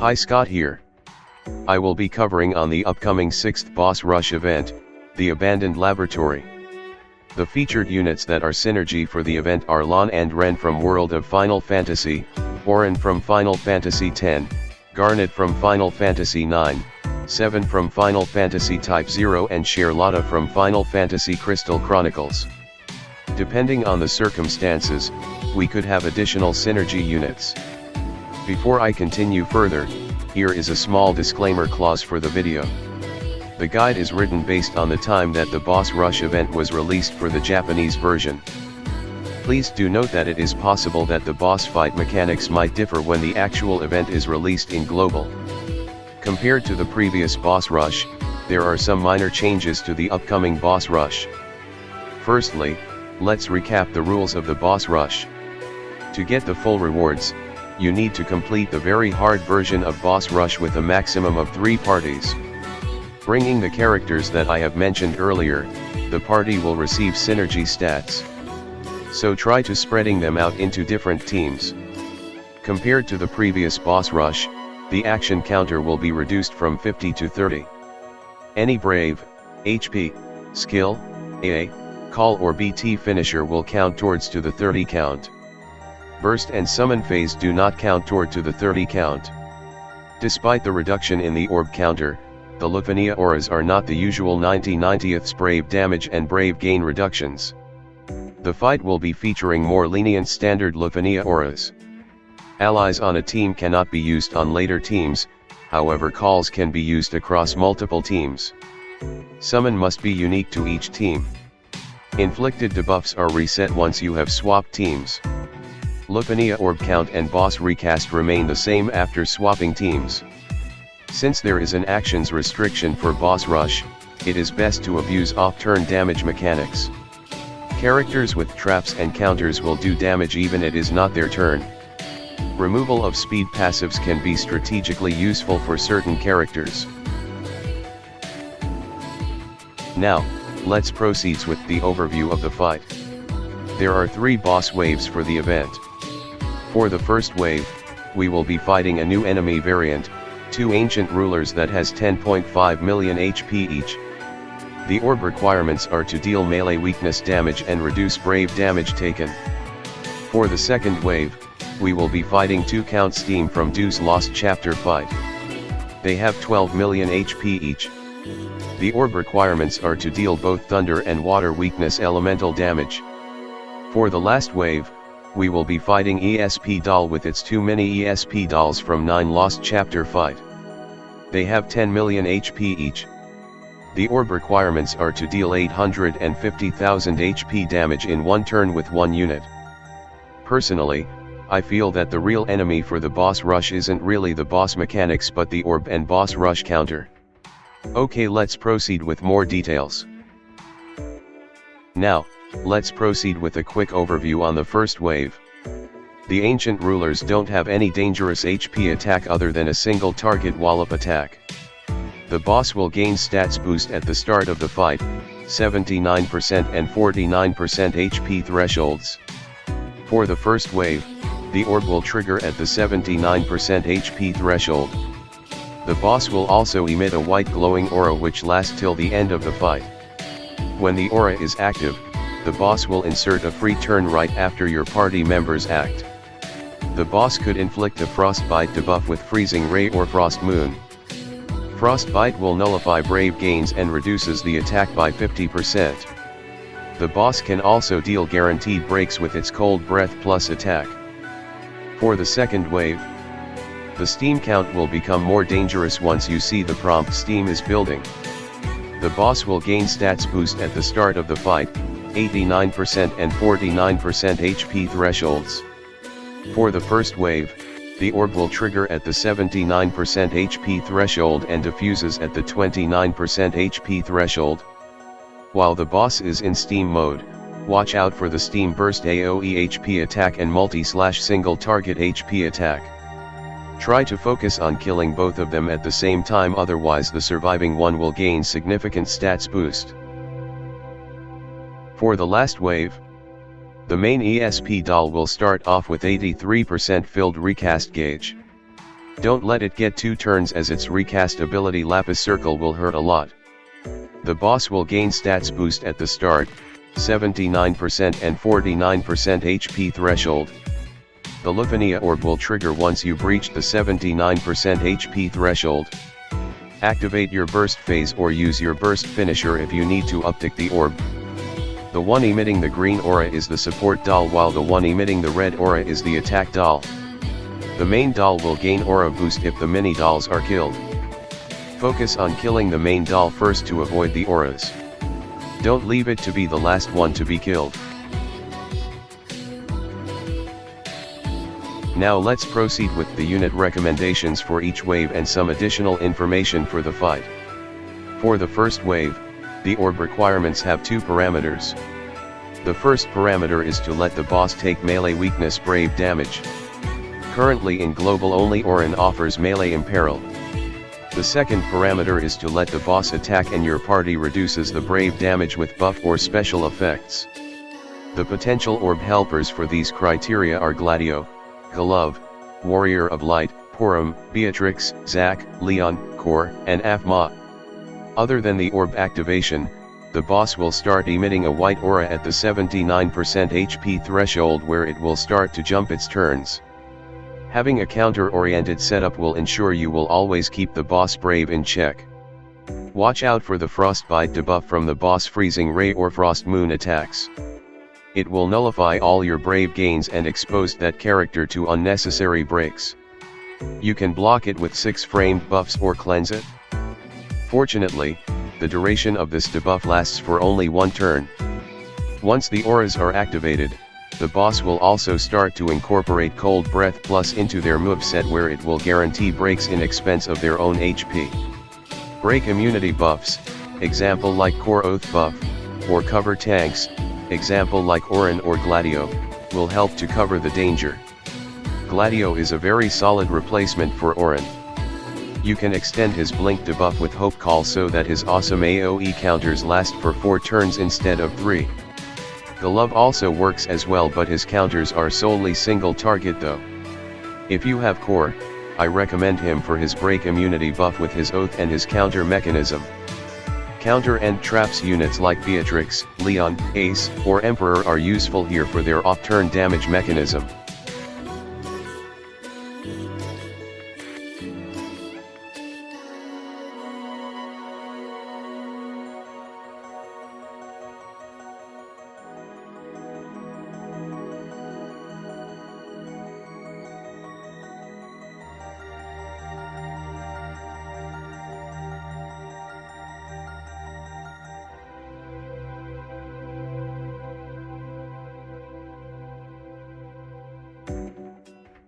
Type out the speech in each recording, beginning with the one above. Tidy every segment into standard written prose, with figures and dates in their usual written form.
Hi, Scott here. I will be covering on the upcoming 6th boss rush event, the Abandoned Laboratory. The featured units that are synergy for the event are Lann and Reynn from World of Final Fantasy, Auron from Final Fantasy X, Garnet from Final Fantasy IX, 7 from Final Fantasy Type 0 and Sherlotta from Final Fantasy Crystal Chronicles. Depending on the circumstances, we could have additional synergy units. Before I continue further, here is a small disclaimer clause for the video. The guide is written based on the time that the boss rush event was released for the Japanese version. Please do note that it is possible that the boss fight mechanics might differ when the actual event is released in global. Compared to the previous boss rush, there are some minor changes to the upcoming boss rush. Firstly, let's recap the rules of the boss rush. To get the full rewards, you need to complete the very hard version of boss rush with a maximum of 3 parties. Bringing the characters that I have mentioned earlier, the party will receive synergy stats. So try to spreading them out into different teams. Compared to the previous boss rush, the action counter will be reduced from 50 to 30. Any brave, HP, skill, AA, call or BT finisher will count towards to the 30 count. Burst and summon phase do not count toward to the 30 count. Despite the reduction in the orb counter, the LUFENIA auras are not the usual 90/90ths brave damage and brave gain reductions. The fight will be featuring more lenient standard LUFENIA auras. Allies on a team cannot be used on later teams, however calls can be used across multiple teams. Summon must be unique to each team. Inflicted debuffs are reset once you have swapped teams. LUFENIA orb count and boss recast remain the same after swapping teams. Since there is an actions restriction for boss rush, it is best to abuse off-turn damage mechanics. Characters with traps and counters will do damage even it is not their turn. Removal of speed passives can be strategically useful for certain characters. Now, let's proceed with the overview of the fight. There are 3 boss waves for the event. For the first wave, we will be fighting a new enemy variant, 2 ancient rulers that has 10.5 million HP each. The orb requirements are to deal melee weakness damage and reduce brave damage taken. For the second wave, we will be fighting 2 Count Steam from Deuce Lost Chapter fight. They have 12 million HP each. The orb requirements are to deal both thunder and water weakness elemental damage. For the last wave, we will be fighting ESP Doll with its 2 mini ESP Dolls from 9 Lost Chapter fight. They have 10 million HP each. The orb requirements are to deal 850,000 HP damage in 1 turn with 1 unit. Personally, I feel that the real enemy for the boss rush isn't really the boss mechanics but the orb and boss rush counter. Okay, let's proceed with more details. Now, let's proceed with a quick overview on the first wave. The ancient rulers don't have any dangerous HP attack other than a single target wallop attack. The boss will gain stats boost at the start of the fight, 79% and 49% HP thresholds. For the first wave, the orb will trigger at the 79% HP threshold. The boss will also emit a white glowing aura which lasts till the end of the fight. When the aura is active, the boss will insert a free turn right after your party members act. The boss could inflict a Frostbite debuff with Freezing Ray or Frost Moon. Frostbite will nullify brave gains and reduces the attack by 50%. The boss can also deal guaranteed breaks with its Cold Breath plus attack. For the second wave, the steam count will become more dangerous once you see the prompt steam is building. The boss will gain stats boost at the start of the fight, 89% and 49% HP thresholds. For the first wave, the orb will trigger at the 79% HP threshold and diffuses at the 29% HP threshold. While the boss is in steam mode, watch out for the steam burst AoE HP attack and multi/single target HP attack. Try to focus on killing both of them at the same time, otherwise the surviving one will gain significant stats boost. For the last wave, the main ESP doll will start off with 83% filled recast gauge. Don't let it get 2 turns, as its recast ability Lapis Circle will hurt a lot. The boss will gain stats boost at the start, 79% and 49% HP threshold. The LUFENIA orb will trigger once you've reached the 79% HP threshold. Activate your burst phase or use your burst finisher if you need to uptick the orb. The one emitting the green aura is the support doll, while the one emitting the red aura is the attack doll. The main doll will gain aura boost if the mini dolls are killed. Focus on killing the main doll first to avoid the auras. Don't leave it to be the last one to be killed. Now let's proceed with the unit recommendations for each wave and some additional information for the fight. For the first wave, the orb requirements have 2 parameters. The first parameter is to let the boss take melee weakness brave damage. Currently in global only Auron offers melee imperil. The second parameter is to let the boss attack and your party reduces the brave damage with buff or special effects. The potential orb helpers for these criteria are Gladio, Glove, Warrior of Light, Purim, Beatrix, Zack, Leon, Kor, and Afma. Other than the orb activation, the boss will start emitting a white aura at the 79% HP threshold, where it will start to jump its turns. Having a counter-oriented setup will ensure you will always keep the boss brave in check. Watch out for the Frostbite debuff from the boss Freezing Ray or Frost Moon attacks. It will nullify all your brave gains and expose that character to unnecessary breaks. You can block it with 6 framed buffs or cleanse it. Fortunately, the duration of this debuff lasts for only 1 turn. Once the auras are activated, the boss will also start to incorporate Cold Breath Plus into their moveset, where it will guarantee breaks in expense of their own HP. Break immunity buffs, example like Core Oath buff, or cover tanks, example like Auron or Gladio, will help to cover the danger. Gladio is a very solid replacement for Auron. You can extend his blink debuff with Hope Call so that his awesome AoE counters last for 4 turns instead of 3. Glove also works as well, but his counters are solely single target though. If you have Core, I recommend him for his break immunity buff with his Oath and his counter mechanism. Counter and traps units like Beatrix, Leon, Ace, or Emperor are useful here for their off-turn damage mechanism.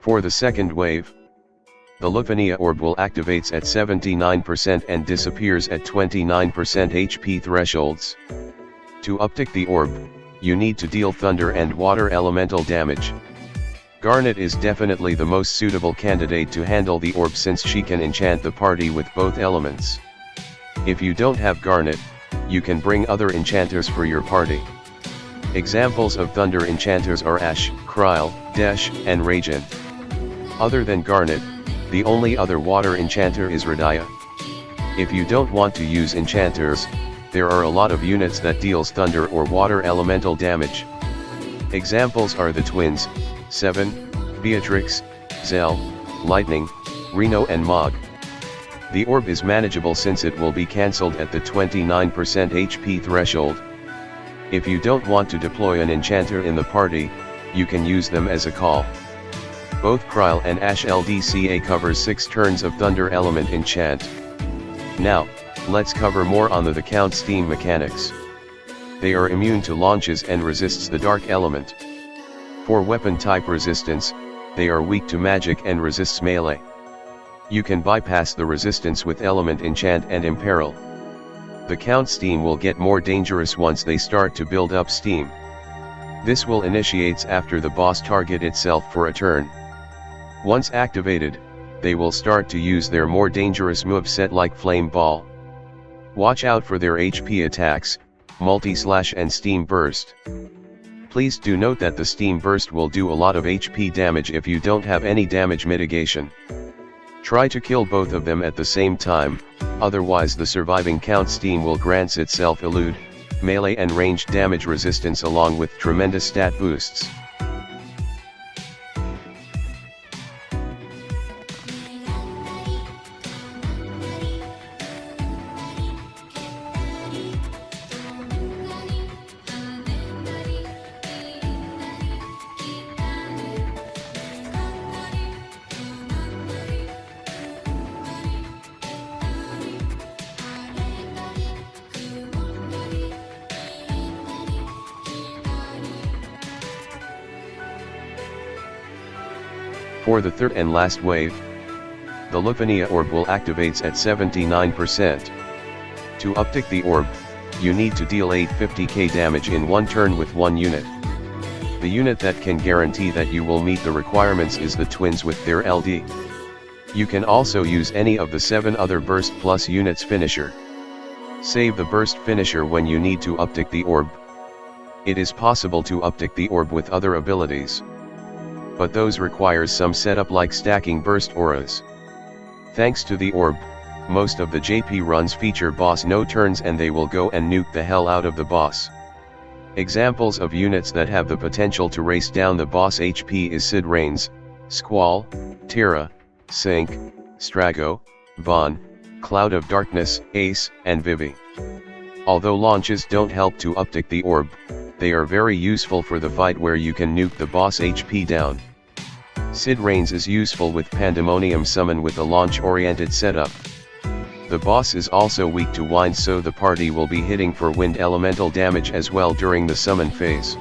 For the second wave, the LUFENIA orb will activates at 79% and disappears at 29% HP thresholds. To uptick the orb, you need to deal thunder and water elemental damage. Garnet is definitely the most suitable candidate to handle the orb, since she can enchant the party with both elements. If you don't have Garnet, you can bring other enchanters for your party. Examples of thunder enchanters are Ash, Kryl, Desh, and Raijin. Other than Garnet, the only other water enchanter is Radia. If you don't want to use enchanters, there are a lot of units that deals thunder or water elemental damage. Examples are the twins, Seven, Beatrix, Zell, Lightning, Reno and Mog. The orb is manageable since it will be cancelled at the 29% HP threshold. If you don't want to deploy an enchanter in the party, you can use them as a call. Both Kryl and Ash LDCA covers 6 turns of Thunder Element enchant. Now, let's cover more on the count steam mechanics. They are immune to launches and resists the Dark Element. For weapon type resistance, they are weak to magic and resists melee. You can bypass the resistance with Element Enchant and Imperil. The count steam will get more dangerous once they start to build up steam. This will initiates after the boss target itself for a turn. Once activated, they will start to use their more dangerous moveset like Flame Ball. Watch out for their HP attacks, Multi-Slash and Steam Burst. Please do note that the Steam Burst will do a lot of HP damage if you don't have any damage mitigation. Try to kill both of them at the same time, otherwise the surviving Count Steam will grant itself elude, melee and ranged damage resistance along with tremendous stat boosts. For the third and last wave, the LUFENIA orb will activates at 79%. To uptick the orb, you need to deal 850k damage in one turn with one unit. The unit that can guarantee that you will meet the requirements is the twins with their LD. You can also use any of the 7 other burst plus units finisher. Save the burst finisher when you need to uptick the orb. It is possible to uptick the orb with other abilities, but those requires some setup like stacking burst auras. Thanks to the orb, most of the JP runs feature boss no turns and they will go and nuke the hell out of the boss. Examples of units that have the potential to race down the boss HP is Sid Reigns, Squall, Terra, Sync, Strago, Vaughn, Cloud of Darkness, Ace, and Vivi. Although launches don't help to uptick the orb, they are very useful for the fight where you can nuke the boss HP down. Sid Reigns is useful with Pandemonium Summon with a launch-oriented setup. The boss is also weak to wind, so the party will be hitting for wind elemental damage as well during the summon phase.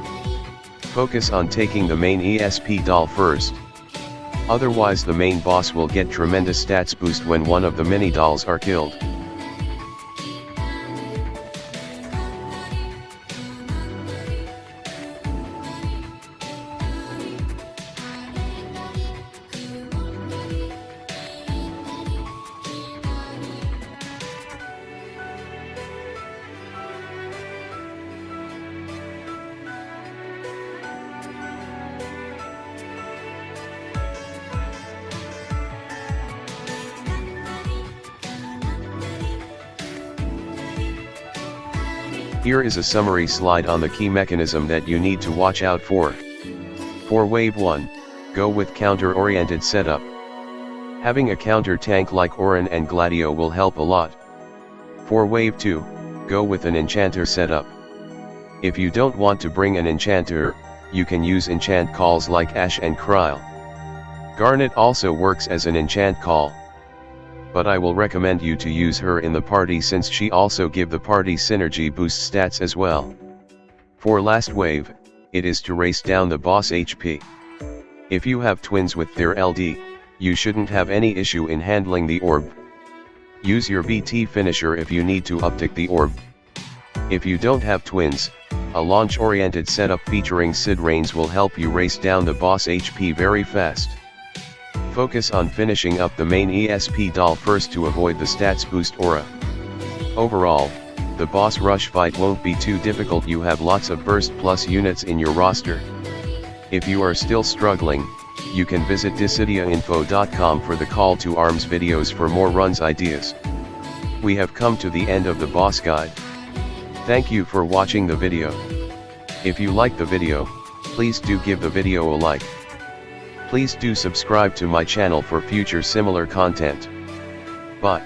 Focus on taking the main ESP doll first. Otherwise the main boss will get tremendous stats boost when one of the mini dolls are killed. Here is a summary slide on the key mechanism that you need to watch out for. For Wave 1, go with counter-oriented setup. Having a counter tank like Auron and Gladio will help a lot. For Wave 2, go with an enchanter setup. If you don't want to bring an enchanter, you can use enchant calls like Ash and Kryl. Garnet also works as an enchant call, but I will recommend you to use her in the party since she also give the party synergy boost stats as well. For last wave, it is to race down the boss HP. If you have twins with their LD, you shouldn't have any issue in handling the orb. Use your BT finisher if you need to uptick the orb. If you don't have twins, a launch-oriented setup featuring Sid Reigns will help you race down the boss HP very fast. Focus on finishing up the main ESP doll first to avoid the stats boost aura. Overall, the boss rush fight won't be too difficult. You have lots of burst plus units in your roster. If you are still struggling, you can visit dissidiainfo.com for the call to arms videos for more runs ideas. We have come to the end of the boss guide. Thank you for watching the video. If you like the video, please do give the video a like. Please do subscribe to my channel for future similar content. Bye.